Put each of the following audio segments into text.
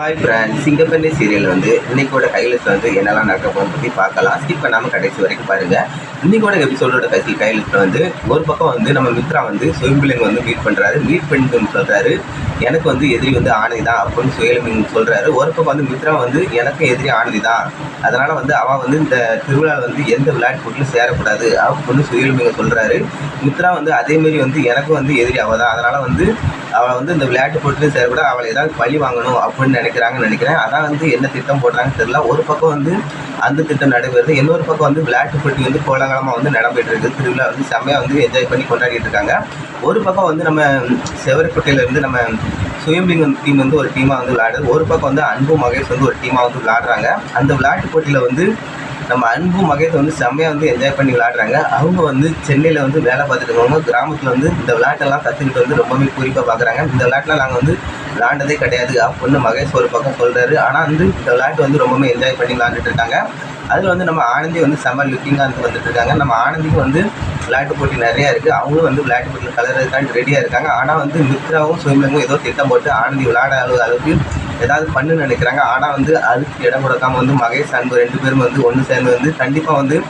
Hi friends, சிங்கப்பெண்ணை serial இன்னைக்கோட கைலிஸ்ட் என்னெல்லாம் நடக்க போகுதுன்னு பற்றி பார்க்கலாம். ஸ்கிப் பண்ணாமல் கடைசி வரைக்கும் பாருங்கள். இன்னைக்கோட எபிசோடோட கைலிஸ்ட்டில் ஒரு பக்கம் நம்ம மித்ரா சுயம்பிலிங்க மீட் பண்ணுறாரு. மீட் பண்ணிட்டு சொல்கிறாரு, எனக்கு எதிரி ஆனதி தான் அப்படின்னு சுயம்பிலிங்க சொல்கிறாரு. ஒரு பக்கம் மித்ரா எனக்கு எதிரி ஆனதி தான், அதனால் அவள் இந்த திருவிழாவில் எந்த விளையாட்டு போட்டிலும் சேரக்கூடாது அப்படின்னு சுயம்பிலிங்க சொல்கிறாரு. மித்ரா அதேமாரி எனக்கும் எதிரி அவள் தான், அதனால் அவளை இந்த விளையாட்டு போட்டிலும் சேரக்கூட, அவளை ஏதாவது பழி வாங்கணும் அப்படின்னு நினைக்கிறேன். அதான் என்ன திட்டம் போடுறாங்கன்னு தெரியல. ஒரு பக்கம் அந்த திட்டம் நடைபெறுது, இன்னொரு பக்கம் விளையாட்டு போட்டி கோலாகலமாக நடைபெற்று இருக்குது. திருவிழா செம்மையாக என்ஜாய் பண்ணி கொண்டாடிட்டு இருக்காங்க. ஒரு பக்கம் நம்ம செவரக்கோட்டையிலேருந்து நம்ம சுயம்பிலிங்க டீம் ஒரு டீமாக விளையாடுது. ஒரு பக்கம் அன்பு மகேஷ் ஒரு டீமாக விளையாடுறாங்க. அந்த விளையாட்டு போட்டியில் நம்ம அன்பு மகேஷ் செம்மையாக என்ஜாய் பண்ணி விளையாடுறாங்க. அவங்க சென்னையில் வேலை பார்த்துட்டு இருக்கவங்க கிராமத்தில் இந்த விளையாட்டெல்லாம் கற்றுக்கிட்டு ரொம்பவே குறிப்பாக பார்க்குறாங்க. இந்த விளையாட்டில் நாங்கள் விளையாண்டதே கிடையாது அப்படின்னு மகேஷ் ஒரு பக்கம் சொல்கிறாரு. ஆனால் இந்த விளையாட்டு ரொம்பவே என்ஜாய் பண்ணி விளையாண்டுட்டு இருக்காங்க. அதில் நம்ம ஆனந்தி செம்ம லுக்கிங்காக வந்துட்டு இருக்காங்க. நம்ம ஆனந்திக்கு விளையாட்டு போட்டி நிறையா இருக்குது. அவங்களும் விளையாட்டு போட்டியில் கலர்றதுக்காண்டி ரெடியாக இருக்காங்க. ஆனால் மித்ராவும் சுயம்பிலிங்கும் ஏதோ திட்டம் போட்டு ஆனந்தி விளையாட அளவுக்கு ஏதாவது பண்ணுன்னு நினைக்கிறாங்க. ஆனால் அதுக்கு இடம் கொடுக்காம மகேஷ் அன்பு ரெண்டு பேரும் ஒன்று சேர்ந்து கண்டிப்பாக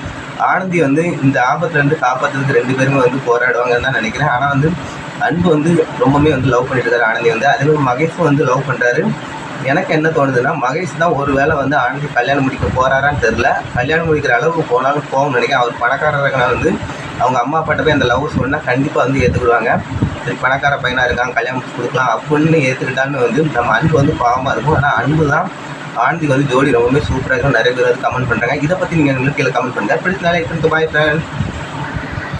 ஆனந்தி இந்த ஆபத்துலேருந்து காப்பாற்றுறதுக்கு ரெண்டு பேருமே போராடுவாங்கன்னு தான் நினைக்கிறேன். ஆனால் அன்பு ரொம்பவே லவ் பண்ணிட்டு இருக்காரு ஆனந்தி. அதே மகேஷும் லவ் பண்ணுறாரு. எனக்கு என்ன தோணுதுன்னா, மகேஷ் தான் ஒரு வேளை ஆனந்தி கல்யாணம் முடிக்க போகிறாரான்னு தெரில. கல்யாணம் முடிக்கிற அளவுக்கு போனாலும் போகும்னு நினைக்கிறேன். அவர் பணக்காரர்கள் அவங்க அம்மா அப்பாட்ட போய் அந்த லவ் சொன்னால் கண்டிப்பாக ஏற்றுக்கிடுவாங்க. சரி, பணக்கார பையனாக இருக்காங்க, கல்யாணம் கொடுக்கலாம் அப்படின்னு ஏற்றுக்கிட்டாலுமே நம்ம அன்பு பாவமாக இருக்கும். ஆனால் அன்பு தான் ஆனந்தி ஜோடி ரொம்பவே சூப்பராக இருக்கும். நிறைய பேர் கமெண்ட் பண்ணுறாங்க. இதை பற்றி நீங்கள் கீழே கமெண்ட் பண்ணுங்கள். பிடிச்சனால பாய் ஃப்ரெண்ட்.